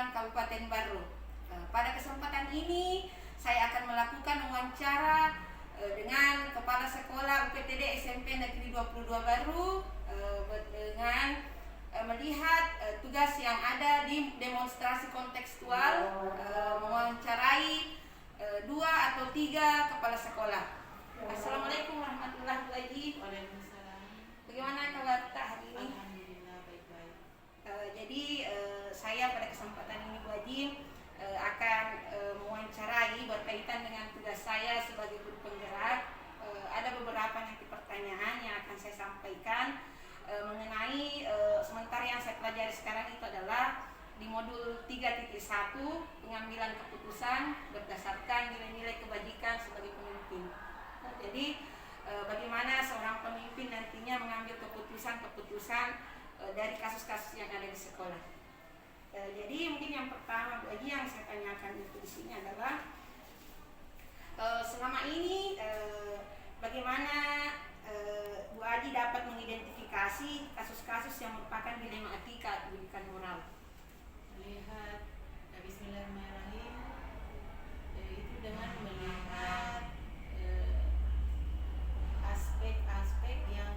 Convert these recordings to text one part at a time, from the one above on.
Pembangunan Kabupaten Baru. Pada kesempatan ini saya akan melakukan wawancara dengan Kepala Sekolah UPTD SMP Negeri 22 Baru dengan melihat tugas yang ada di demonstrasi kontekstual, mewawancarai 2 atau 3 kepala sekolah. Assalamualaikum warahmatullahi wabarakatuh. Waalaikumsalam. Bagaimana kabar hari ini? Alhamdulillah baik-baik. Jadi saya pada kesempatan ini Bu Haji akan mewawancarai berkaitan dengan tugas saya sebagai guru penggerak. Ada beberapa nanti pertanyaan yang akan saya sampaikan mengenai sementara yang saya pelajari sekarang itu adalah di modul 3.1 pengambilan keputusan berdasarkan nilai-nilai kebajikan sebagai pemimpin. Jadi bagaimana seorang pemimpin nantinya mengambil keputusan-keputusan dari kasus-kasus yang ada di sekolah. Jadi mungkin yang pertama Bu Haji yang saya tanyakan itu di sini adalah selama ini bagaimana Bu Haji dapat mengidentifikasi kasus-kasus yang merupakan dilema etika pendidikan moral. Melihat Bismillahirrahmanirrahim, itu dengan melihat aspek-aspek yang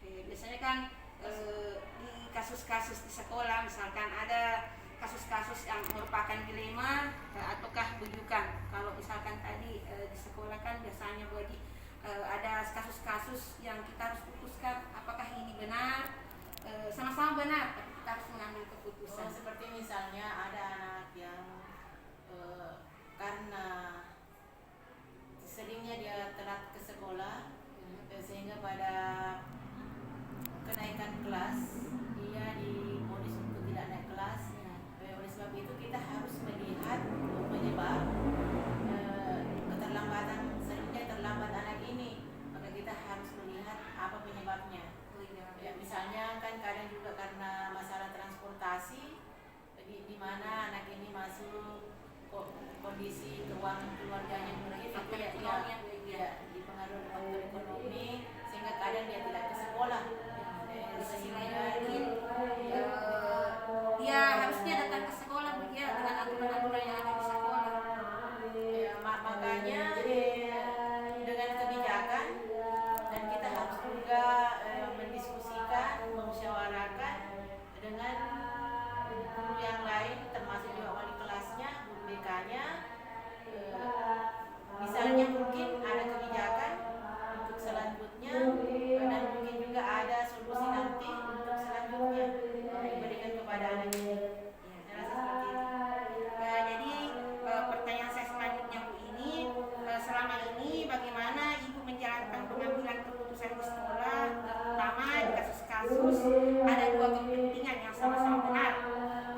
biasanya kan di kasus-kasus di sekolah misalkan ada kasus-kasus yang merupakan dilema ataukah bujukan. Kalau misalkan tadi di sekolah kan biasanya Bu Haji ada kasus-kasus yang kita harus putuskan apakah ini benar, sama-sama benar tapi kita harus mengambil keputusan. seperti misalnya ada anak yang karena seringnya dia telat ke sekolah, sehingga pada kenaikan kelas dia dimodus untuk tidak naik kelas. Oleh sebab itu kita harus melihat penyebab keterlambatan, seringnya terlambat anak ini, maka kita harus melihat apa penyebabnya. Ya, misalnya kan kadang juga karena masalah transportasi, di mana anak ini masuk kondisi keuangan keluarganya mungkin itu ya dipengaruhi faktor ekonomi, sehingga kadang dia tidak ke sekolah. Sehingga dia harusnya datang ke sekolah dia dengan aturan-aturan yang ada di sekolah. Makanya dengan kebijakan, dan kita harus juga mendiskusikan, memusyawarahkan dengan guru yang lain, termasuk juga wali kelasnya, guru BK-nya. Misalnya mungkin ada kebijakan untuk selanjutnya, dan mungkin juga ada solusi nanti untuk selanjutnya diberikan kepada anak ini. Saya rasa seperti itu. Jadi pertanyaan saya selanjutnya Bu ini, selama ini bagaimana Ibu menjalankan pengambilan keputusan di sekolah, terutama di kasus-kasus ada 2 kepentingan yang sama-sama benar,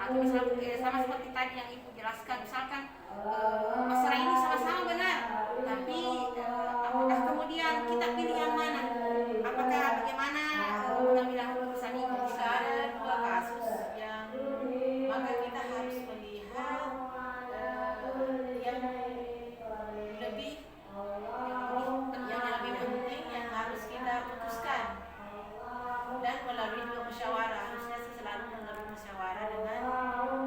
atau misalnya sama seperti tadi yang Ibu jelaskan, misalkan masalah ini sama-sama benar, tapi apakah kemudian kita pilih yang mana? Apakah bagaimana pengambilan keputusan ini? Jika ada 2 kasus yang, maka kita harus melihat yang lebih penting yang harus kita putuskan, dan melalui juga musyawarah. Harusnya selalu melalui musyawarah dengan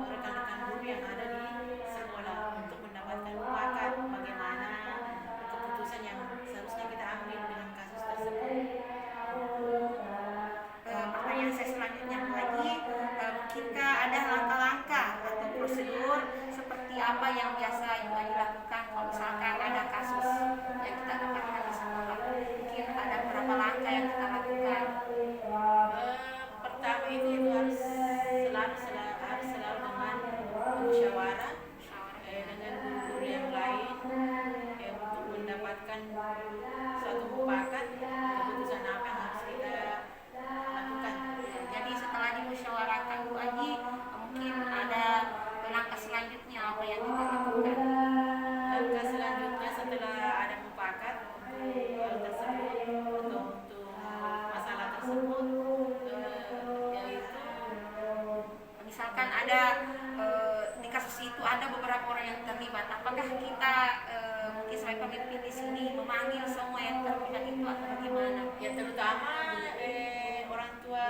rekan-rekan guru yang ada di sekolah untuk mendapatkan mufakat bagaimana keputusan yang seharusnya kita ambil dengan kasus tersebut. Pertanyaan saya selanjutnya Bu Haji, mungkinkah ada langkah-langkah atau prosedur seperti apa yang biasa Ibu Haji lakukan kalau misalkan ada kasus yang kita dapatkan di sekolah? Mungkin ada beberapa langkah yang kita lakukan. Pertama itu harus selalu dengan musyawarah dengan guru-guru yang lain untuk mendapatkan suatu mufakat keputusan apa yang harus kita lakukan. Jadi setelah dimusyawarahkan Bu Haji, mungkin ada langkah selanjutnya apa yang kita lakukan? Langkah selanjutnya setelah ada mufakat untuk hal tersebut atau untuk masalah tersebut, yaitu misalkan ada di kasus itu ada beberapa orang yang terlibat, apakah kita mungkin sebagai pemimpin di sini memanggil semua yang terlibat itu atau bagaimana? ya terutama orang tua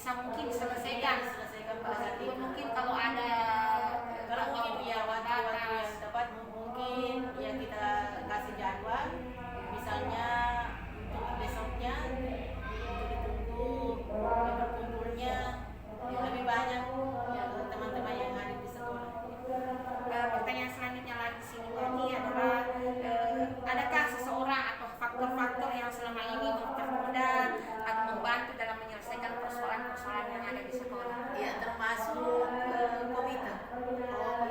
sebisa mungkin diselesaikan. Pada saat itu. Mungkin kalau ada Kalau mungkin ya waktu-waktu yang tepat mungkin ya kita kasih jadwal, misalnya untuk besoknya untuk ditunggu ya berkumpulnya lebih banyak ya teman-teman yang hadir di sekolah. Pertanyaan selanjutnya lagi di sini Wadi adalah adakah seseorang atau faktor-faktor yang selama ini mempermudah atau membantu dalam menyelesaikan persoalan-persoalan yang ada di sekolah? Ya termasuk komite.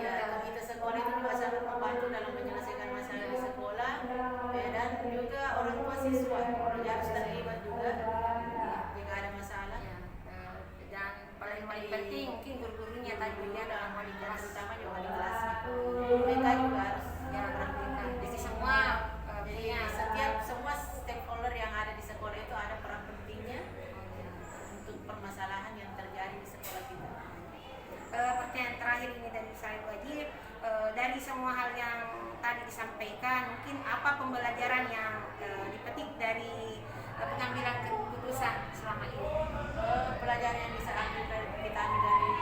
Ya komite sekolah itu juga sangat membantu dalam menyelesaikan masalah di sekolah dan juga orang tua siswa dia harus terlibat juga jika ada masalah. Dan paling penting mungkin guru-gurunya tadi ya dalam wali kelas, terutama juga wali kelasnya. Mereka juga harus berperan. Jadi semua semua stakeholder yang ada di sekolah itu ada peran pentingnya untuk permasalahan yang terjadi di sekolah kita. Pertanyaan terakhir ini dari saya Wajib, dari semua hal yang tadi disampaikan, mungkin apa pembelajaran yang dipetik dari pengambilan keputusan selama ini? Pelajaran yang bisa kita ambil dari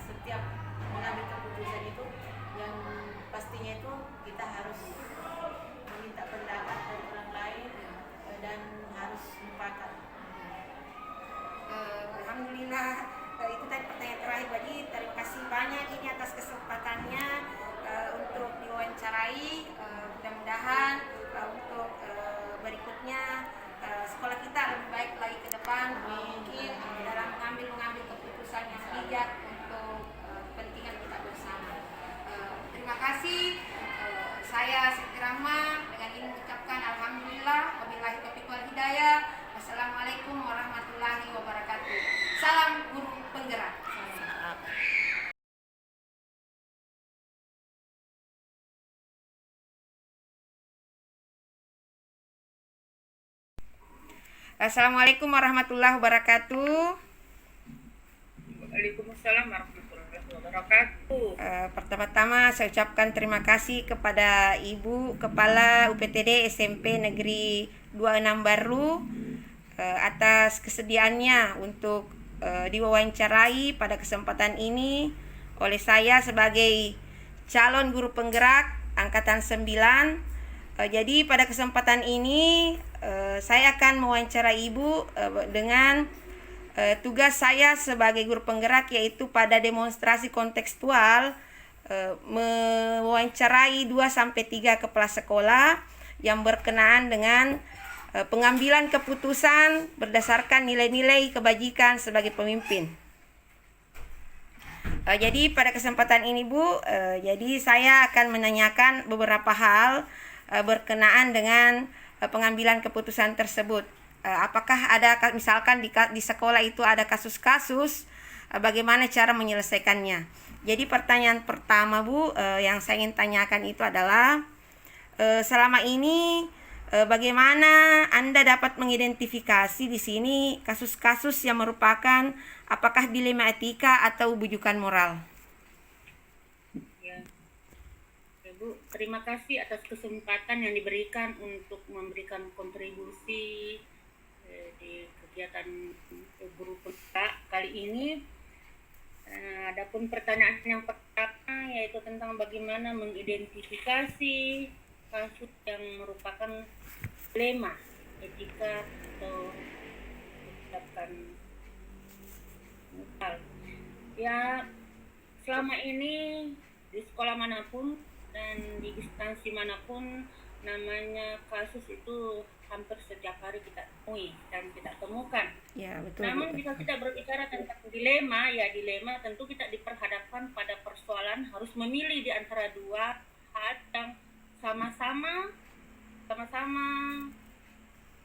setiap mengambil keputusan itu, yang pastinya itu kita harus meminta pendapat dari orang lain dan harus mufakat. Alhamdulillah, itu tadi pertanyaan terakhir Wadi. Terima kasih banyak ini atas kesempatannya untuk diwawancarai. Mudah-mudahan untuk berikutnya sekolah kita lebih baik lagi ke depan, mungkin dalam mengambil keputusan yang bijak untuk kepentingan kita bersama. Terima kasih. Saya Siti Rahma dengan ini mengucapkan alhamdulillah, wabillahi taufiq wal hidayah. Wassalamualaikum warahmatullahi wabarakatuh. Salam guru penggerak. Assalamualaikum warahmatullahi wabarakatuh. Waalaikumsalam warahmatullahi wabarakatuh. Pertama-tama saya ucapkan terima kasih kepada Ibu Kepala UPTD SMP Negeri 26 Baru atas kesediaannya untuk diwawancarai pada kesempatan ini oleh saya sebagai calon guru penggerak angkatan 9. Jadi pada kesempatan ini saya akan mewawancarai Ibu dengan tugas saya sebagai guru penggerak, yaitu pada demonstrasi kontekstual mewawancarai 2-3 kepala sekolah yang berkenaan dengan pengambilan keputusan berdasarkan nilai-nilai kebajikan sebagai pemimpin. Jadi pada kesempatan ini Bu, jadi saya akan menanyakan beberapa hal berkenaan dengan pengambilan keputusan tersebut. Apakah ada misalkan di sekolah itu ada kasus-kasus, bagaimana cara menyelesaikannya? Jadi pertanyaan pertama Bu, yang saya ingin tanyakan itu adalah selama ini bagaimana Anda dapat mengidentifikasi di sini kasus-kasus yang merupakan apakah dilema etika atau bujukan moral? Bu, terima kasih atas kesempatan yang diberikan untuk memberikan kontribusi di kegiatan guru penggerak kali ini. Adapun pertanyaan yang pertama yaitu tentang bagaimana mengidentifikasi kasus yang merupakan dilema etika atau merupakan moral. Ya, selama ini di sekolah manapun dan di instansi manapun namanya kasus itu hampir setiap hari kita temui dan kita temukan. Ya, betul. Namun jika kita berbicara tentang dilema, ya dilema tentu kita diperhadapkan pada persoalan harus memilih di antara dua hal yang sama-sama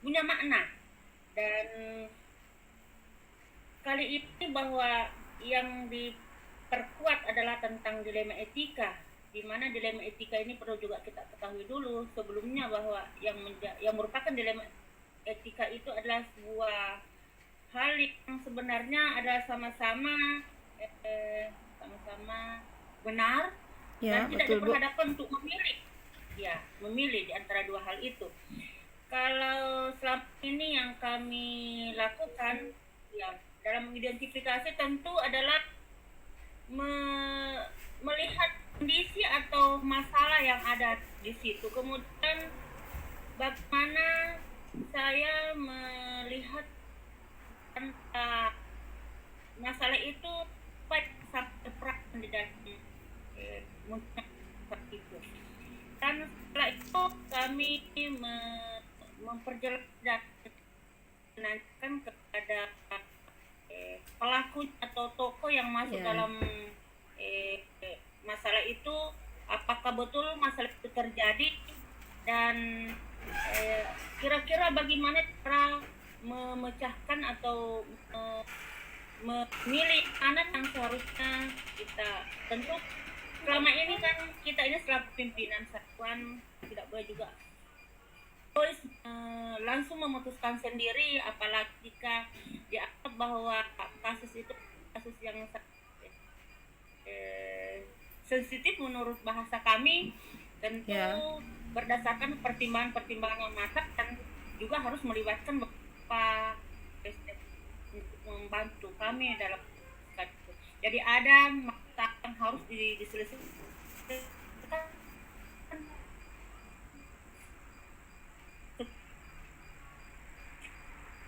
punya makna. Dan kali ini bahwa yang diperkuat adalah tentang dilema etika, di mana dilema etika ini perlu juga kita ketahui dulu sebelumnya bahwa yang merupakan dilema etika itu adalah sebuah hal yang sebenarnya adalah sama-sama benar Ya, dan tidak betul, Bu. diperhadapkan untuk memilih di antara dua hal itu. Kalau selama ini yang kami lakukan, ya mengidentifikasi tentu adalah melihat kondisi atau masalah yang ada di situ. Kemudian bagaimana saya melihat masalah itu sampai terperan di dalam itu. Dan setelah itu kami memperjelas dan menanyakan kepada pelaku atau tokoh yang masuk dalam masalah itu, apakah betul masalah itu terjadi dan kira-kira bagaimana cara memecahkan atau memilih mana yang seharusnya kita. Tentu selama ini kan kita ini selaku pimpinan satuan tidak boleh juga langsung memutuskan sendiri, apalagi jika dianggap bahwa kasus itu kasus yang sensitif menurut bahasa kami. Tentu berdasarkan pertimbangan-pertimbangan yang matang dan juga harus melibatkan beberapa untuk membantu kami dalam itu. Jadi ada masalah yang harus diselesaikan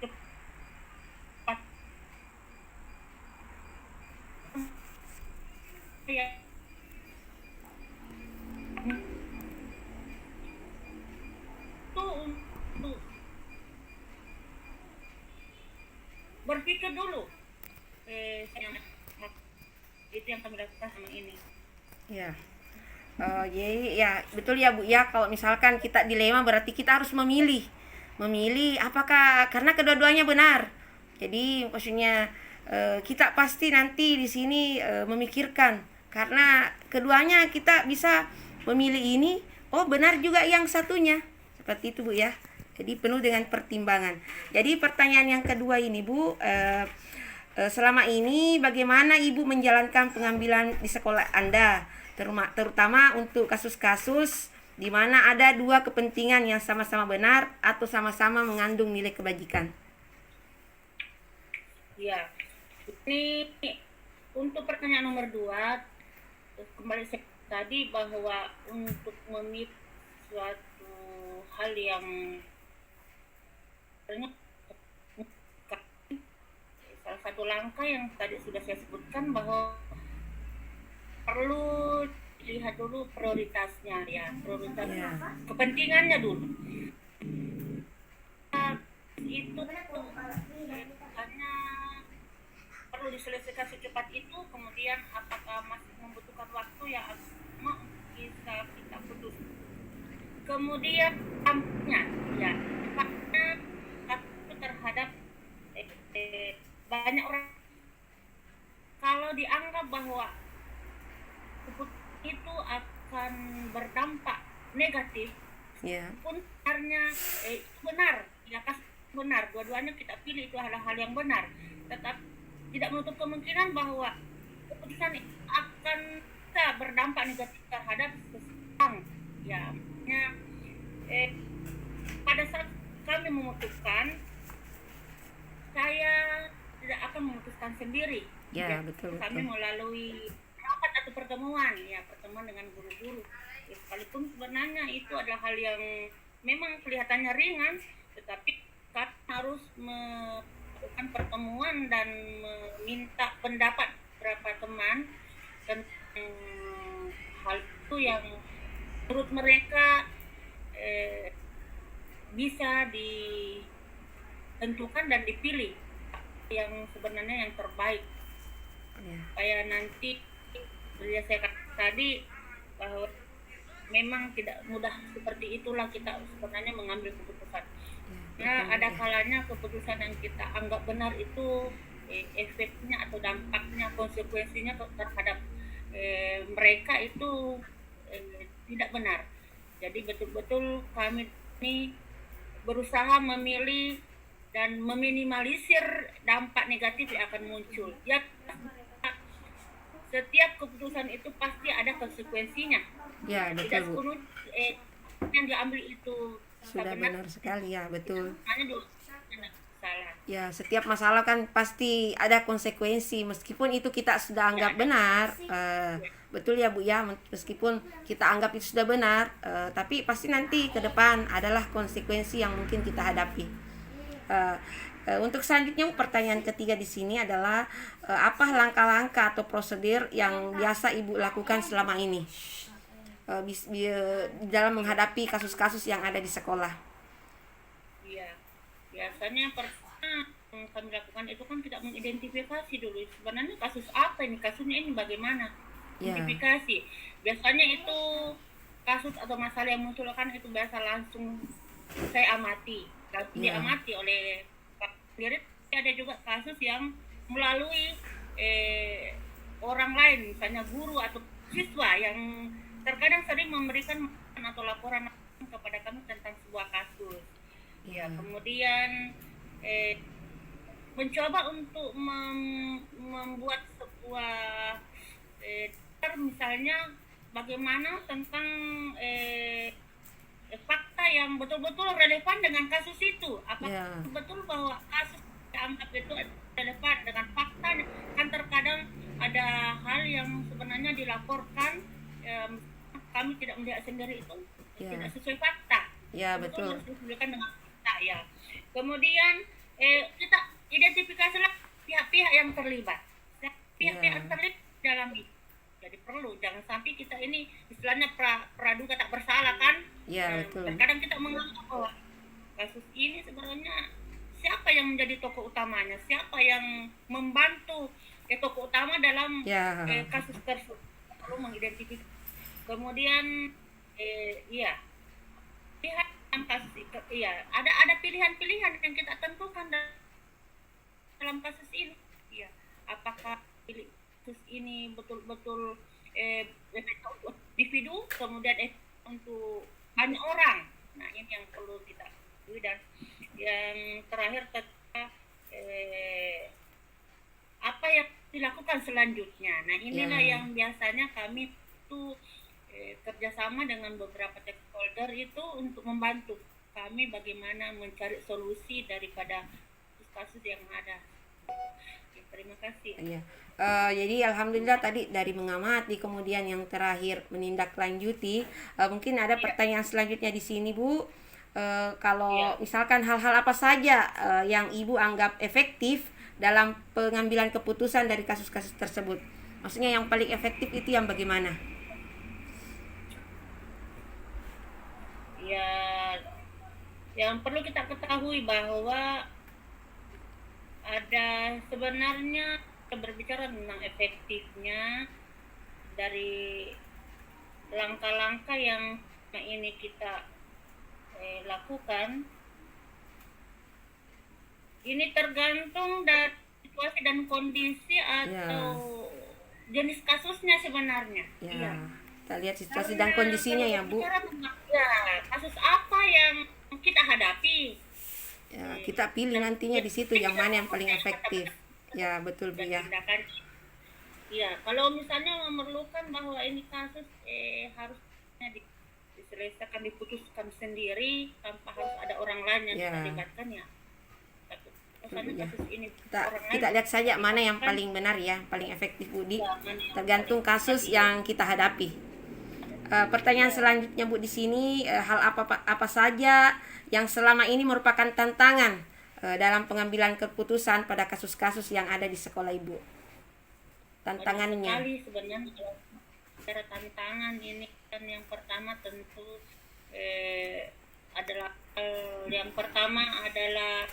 cepat. Ya. Untuk berpikir dulu itu yang kami lakukan sama ini. Jadi ya betul ya Bu ya, kalau misalkan kita dilema berarti kita harus memilih apakah karena kedua-duanya benar. Jadi maksudnya kita pasti nanti di sini memikirkan, karena keduanya kita bisa memilih ini, benar juga yang satunya. Seperti itu Bu ya. Jadi penuh dengan pertimbangan. Jadi pertanyaan yang kedua ini Bu, selama ini bagaimana Ibu menjalankan pengambilan di sekolah Anda, terutama untuk kasus-kasus di mana ada dua kepentingan yang sama-sama benar atau sama-sama mengandung nilai kebajikan? Ya, ini untuk pertanyaan nomor 2, kembali tadi bahwa untuk memilih suatu hal yang salah satu langkah yang tadi sudah saya sebutkan bahwa perlu lihat dulu prioritasnya ya, prioritas kepentingannya dulu. Itu hanya perlu diselesaikan secepat itu, kemudian apakah masih membutuhkan waktu ya bisa kita putus. Kemudian dampaknya ya, terhadap banyak orang, kalau dianggap bahwa itu akan berdampak negatif, pun sebenarnya benar, ya benar, dua-duanya kita pilih itu adalah hal yang benar, tetap tidak menutup kemungkinan bahwa keputusan itu akan bisa berdampak negatif terhadap seseorang. Ya, pada saat kami memutuskan, saya tidak akan memutuskan sendiri. Betul. Kami melalui rapat atau pertemuan dengan guru-guru. Sekalipun sebenarnya itu adalah hal yang memang kelihatannya ringan, tetapi kami harus melakukan pertemuan dan meminta pendapat beberapa teman tentang hal itu yang menurut mereka bisa ditentukan dan dipilih yang sebenarnya yang terbaik. Supaya nanti seperti saya katakan tadi bahwa memang tidak mudah seperti itulah kita sebenarnya mengambil keputusan. Ada kalanya keputusan yang kita anggap benar itu efeknya atau dampaknya, konsekuensinya terhadap mereka itu tidak benar. Jadi betul-betul kami ini berusaha memilih dan meminimalisir dampak negatif yang akan muncul. Ya, setiap keputusan itu pasti ada konsekuensinya. Betul Tidak Bu. yang diambil itu Sudah benar sekali ya, betul. Hanya dulu salah. Ya, setiap masalah kan pasti ada konsekuensi meskipun itu kita sudah anggap benar. Betul ya Bu ya, meskipun kita anggap itu sudah benar, tapi pasti nanti ke depan adalah konsekuensi yang mungkin kita hadapi. Untuk selanjutnya pertanyaan ketiga di sini adalah apa langkah-langkah atau prosedur yang biasa Ibu lakukan selama ini dalam menghadapi kasus-kasus yang ada di sekolah? Iya, biasanya pertama yang kami lakukan itu kan tidak mengidentifikasi dulu sebenarnya kasus apa ini, kasusnya ini bagaimana. Identifikasi. Biasanya itu kasus atau masalah yang muncul kan itu biasa langsung saya amati, langsung diamati oleh sendiri. Ada juga kasus yang melalui orang lain, misalnya guru atau siswa yang terkadang sering memberikan atau laporan kepada kami tentang sebuah kasus. Ya, kemudian mencoba untuk membuat sebuah misalnya bagaimana tentang fakta yang betul-betul relevan dengan kasus itu. Apakah betul bahwa kasus dianggap itu relevan dengan fakta? Kan terkadang ada hal yang sebenarnya dilaporkan kami tidak melihat sendiri itu tidak sesuai fakta. Ya, betul. Harus disesuaikan dengan fakta ya. Kemudian kita identifikasilah pihak-pihak yang terlibat. Pihak-pihak yang terlibat dalam itu. Jadi perlu jangan sampai kita ini istilahnya praduga tak bersalah kan? Iya, betul. Terkadang kita menganggap bahwa kasus ini sebenarnya siapa yang menjadi tokoh utamanya, siapa yang membantu tokoh utama dalam kasus tersebut, perlu mengidentifikasi. Kemudian pihak yang kasus itu, ada pilihan-pilihan yang kita tentukan dalam kasus ini. Iya, apakah kasus ini betul-betul individu, kemudian untuk banyak orang. Nah, ini yang perlu kita ketahui. Dan yang terakhir apa yang dilakukan selanjutnya. Nah, inilah yang biasanya kami itu kerjasama dengan beberapa stakeholder itu untuk membantu kami bagaimana mencari solusi daripada kasus yang ada. Terima kasih. Iya. Jadi alhamdulillah tadi dari mengamati, kemudian yang terakhir menindaklanjuti. Mungkin ada pertanyaan selanjutnya di sini Bu. Kalau misalkan hal-hal apa saja yang Ibu anggap efektif dalam pengambilan keputusan dari kasus-kasus tersebut. Maksudnya yang paling efektif itu yang bagaimana? Ya, yang perlu kita ketahui bahwa ada sebenarnya berbicara tentang efektifnya dari langkah-langkah yang ini kita lakukan. Ini tergantung dari situasi dan kondisi atau jenis kasusnya sebenarnya. Iya. Kita lihat situasi dan kondisinya ya Bu. Kasus apa yang kita hadapi. Ya, kita pilih nantinya di situ yang mana yang paling efektif. Ya, betul Bu ya. Iya, kalau misalnya memerlukan bahwa ini kasus harusnya diselesaikan, diputuskan sendiri tanpa harus ada orang lain yang dilibatkan ya. Kasus ini kita lihat saja mana yang paling benar ya, paling efektif Bu di tergantung kasus yang kita hadapi. Pertanyaan selanjutnya Bu di sini, hal apa saja yang selama ini merupakan tantangan dalam pengambilan keputusan pada kasus-kasus yang ada di sekolah Ibu? Tantangannya. Sekali sebenarnya cara tantangan ini kan yang pertama tentu adalah yang pertama adalah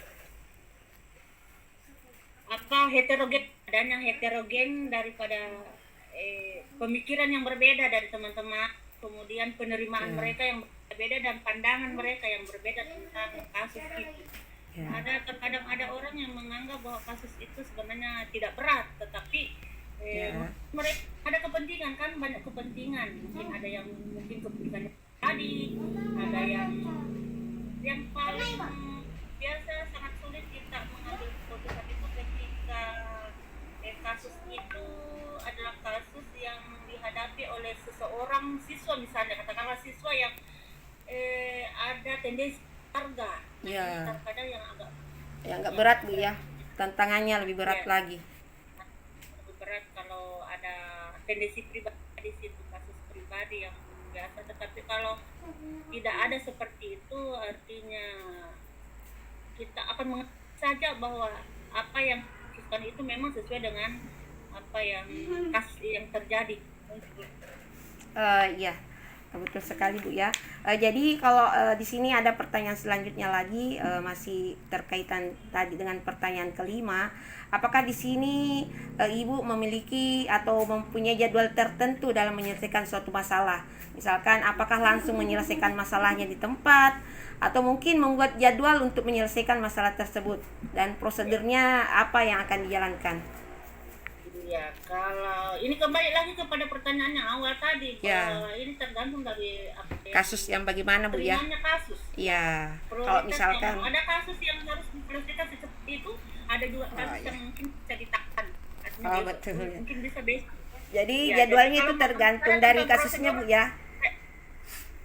adanya heterogen daripada pemikiran yang berbeda dari teman-teman, kemudian penerimaan mereka yang berbeda dan pandangan mereka yang berbeda tentang kasus itu. Terkadang ada orang yang menganggap bahwa kasus itu sebenarnya tidak berat, tetapi mereka ada kepentingan kan, banyak kepentingan. Mungkin ada yang kepentingan tadi, ada yang paling biasa sangat sulit kita mengambil keputusan itu ketika kasus itu adalah kasus yang dihadapi oleh seseorang siswa, misalnya katakanlah siswa yang ada tendensi harga. Terkadang yang agak Ya nggak berat Bu ya, tantangannya lebih berat Ya. lagi. Lebih berat kalau ada tendensi pribadi di situ, kasus pribadi yang biasa. Tetapi kalau tidak ada seperti itu, artinya kita akan mengerti saja bahwa apa yang dilakukan itu memang sesuai dengan apa yang kasus yang terjadi. Iya, betul sekali Bu ya. Jadi kalau di sini ada pertanyaan selanjutnya lagi, masih terkaitan tadi dengan pertanyaan kelima. Apakah di sini Ibu memiliki atau mempunyai jadwal tertentu dalam menyelesaikan suatu masalah? Misalkan apakah langsung menyelesaikan masalahnya di tempat atau mungkin membuat jadwal untuk menyelesaikan masalah tersebut dan prosedurnya apa yang akan dijalankan? Ya, kalau ini kembali lagi kepada pertanyaan yang awal tadi, Ya. bahwa ini tergantung dari apa ya, Kasus yang bagaimana Bu ya? ringannya kasus. Ya, kalau Prioritasnya. misalkan Ada kasus yang harus diselesaikan secepat itu, ada juga kasus iya. yang mungkin bisa ditahan. Artinya Oh, besok, betul, ya. mungkin bisa besok. jadi Ya, jadwalnya jadi itu kalau tergantung menurut dari saya kasusnya Bu ya.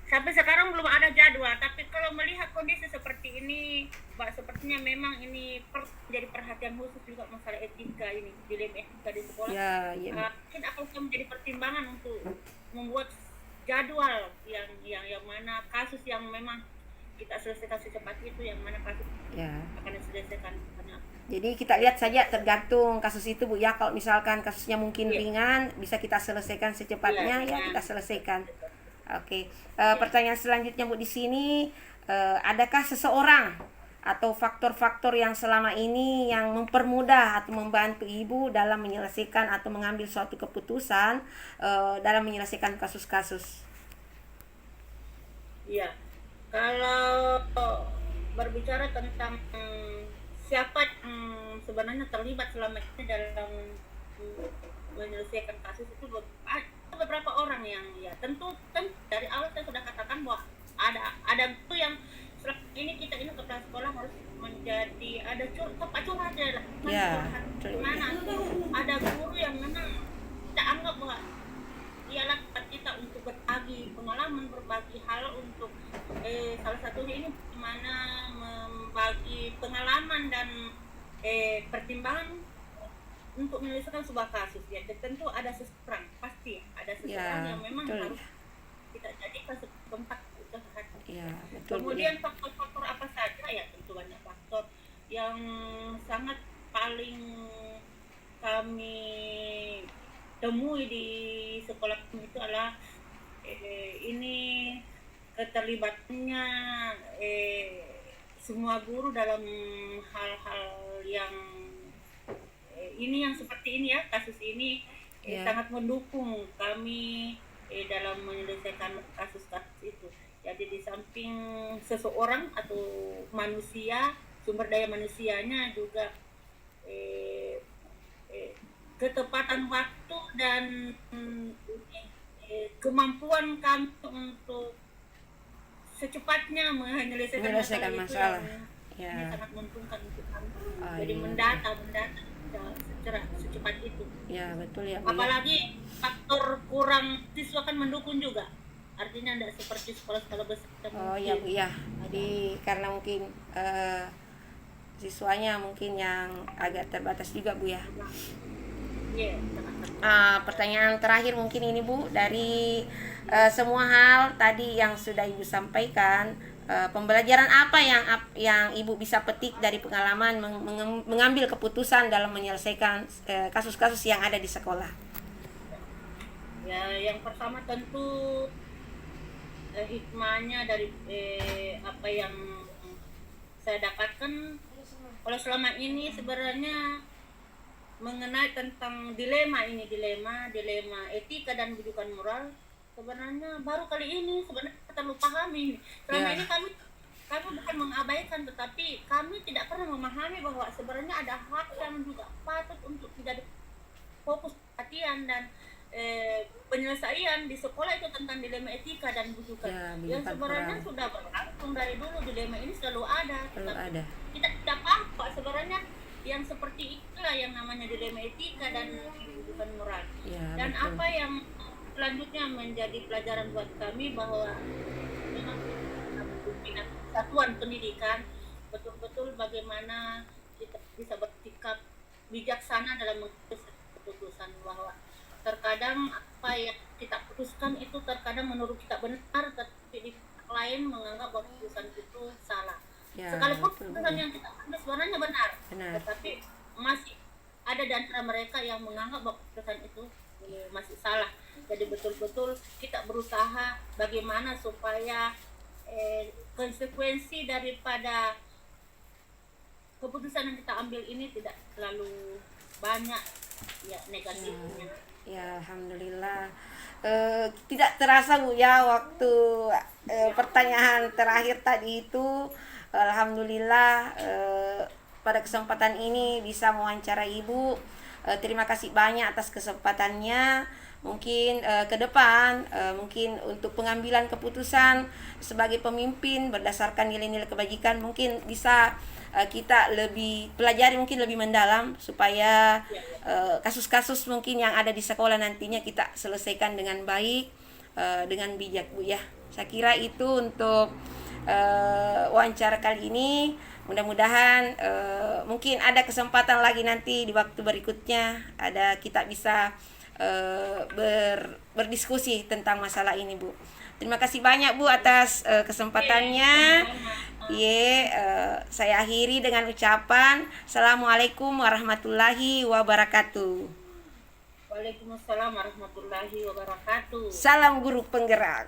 Sampai sekarang belum ada jadwal, tapi kalau melihat kondisi seperti ini, Mbak, sepertinya memang ini jadi perhatian khusus juga masalah etika ini, dilema etika di sekolah. Ya, ya. Mungkin akan menjadi pertimbangan untuk membuat jadwal yang mana kasus yang memang kita selesaikan secepat itu, yang mana kasus Ya. akan diselesaikan. Jadi kita lihat saja tergantung kasus itu Bu ya. Kalau misalkan kasusnya mungkin Iya. ringan, bisa kita selesaikan secepatnya Iya, ya ringan. kita selesaikan. Oke. Pertanyaan selanjutnya Bu di sini, adakah seseorang atau faktor-faktor yang selama ini yang mempermudah atau membantu Ibu dalam menyelesaikan atau mengambil suatu keputusan dalam menyelesaikan kasus-kasus? Iya, kalau berbicara tentang siapa yang sebenarnya terlibat selama ini dalam menyelesaikan kasus itu, ada beberapa orang yang ya tentu dari awal saya sudah katakan bahwa ada itu yang selama ini kita ini kepala sekolah harus menjadi ada tempat curhatnya lah. Ya, Di mana ada guru yang memang kita anggap bahwa ialah tempat kita untuk berbagi pengalaman, berbagi hal untuk salah satunya ini dimana membagi pengalaman dan pertimbangan untuk menyelesaikan sebuah kasus. Ya, tentu ada seseorang, pasti ada seseorang Ya, yang memang betul. harus kita jadikan sebagai tempat curhat. Ya, betul Bu Kemudian ya. faktor-faktor apa saja, ya tentu banyak faktor. Yang sangat paling kami temui di sekolah kami itu adalah ini keterlibatannya semua guru dalam hal-hal yang ini yang seperti ini ya, kasus ini Ya. sangat mendukung kami dalam menyelesaikan kasus-kasus itu. Jadi di samping seseorang atau manusia, sumber daya manusianya juga ketepatan waktu dan kemampuan kami untuk secepatnya menyelesaikan Menyelesaikan masalah masalah. itu Ya. yang sangat menguntungkan untuk kami. Ah, Jadi iya. mendata secara secepat itu. Ya, betul ya Bu ya. Apalagi faktor kurang siswa kan mendukung juga. Artinya tidak seperti sekolah-sekolah besar. Oh ya Bu ya. Jadi karena mungkin siswanya mungkin yang agak terbatas juga Bu ya. Iya. Pertanyaan terakhir mungkin ini Bu, dari semua hal tadi yang sudah Ibu sampaikan, pembelajaran apa yang Ibu bisa petik dari pengalaman mengambil keputusan dalam menyelesaikan kasus-kasus yang ada di sekolah? Ya, yang pertama tentu hikmahnya dari apa yang saya dapatkan. Kalau selama ini sebenarnya mengenai tentang dilema etika dan bujukan moral, sebenarnya baru kali ini sebenarnya kita perlu pahami. Selama ini kami bukan mengabaikan, tetapi kami tidak pernah memahami bahwa sebenarnya ada hak yang juga patut untuk tidak fokus perhatian dan penyelesaian di sekolah itu tentang dilema etika dan bujukan. Ya, Yang sebenarnya sudah berlangsung dari dulu, dilema ini selalu ada. Selalu ada. Kita tidak paham Pak, sebenarnya yang seperti itulah yang namanya dilema etika dan bujukan moral. Ya, Dan betul. apa yang selanjutnya menjadi pelajaran buat kami bahwa memang pimpinan satuan pendidikan betul-betul bagaimana kita bisa bersikap bijaksana dalam mengambil keputusan, bahwa terkadang apa yang kita putuskan itu terkadang menurut kita benar, tapi di pihak lain menganggap bahwa keputusan itu salah. Ya, Sekalipun betul, keputusan Bu. yang kita ambil sebenarnya benar, Benar. tetapi masih ada di antara mereka yang menganggap bahwa keputusan itu masih salah. Jadi betul-betul kita berusaha bagaimana supaya konsekuensi daripada keputusan yang kita ambil ini tidak terlalu banyak ya negatifnya. Ya, alhamdulillah. Tidak terasa Bu ya waktu pertanyaan terakhir tadi itu, alhamdulillah pada kesempatan ini bisa mewawancara Ibu. Terima kasih banyak atas kesempatannya. Mungkin ke depan mungkin untuk pengambilan keputusan sebagai pemimpin berdasarkan nilai-nilai kebajikan mungkin bisa kita lebih pelajari, mungkin lebih mendalam, supaya kasus-kasus mungkin yang ada di sekolah nantinya kita selesaikan dengan baik, dengan bijak Bu ya. Saya kira itu untuk wawancara kali ini. Mudah-mudahan mungkin ada kesempatan lagi nanti di waktu berikutnya, kita bisa berdiskusi tentang masalah ini Bu. Terima kasih banyak Bu atas kesempatannya. Saya akhiri dengan ucapan Assalamualaikum warahmatullahi wabarakatuh. Waalaikumsalam warahmatullahi wabarakatuh. Salam guru penggerak.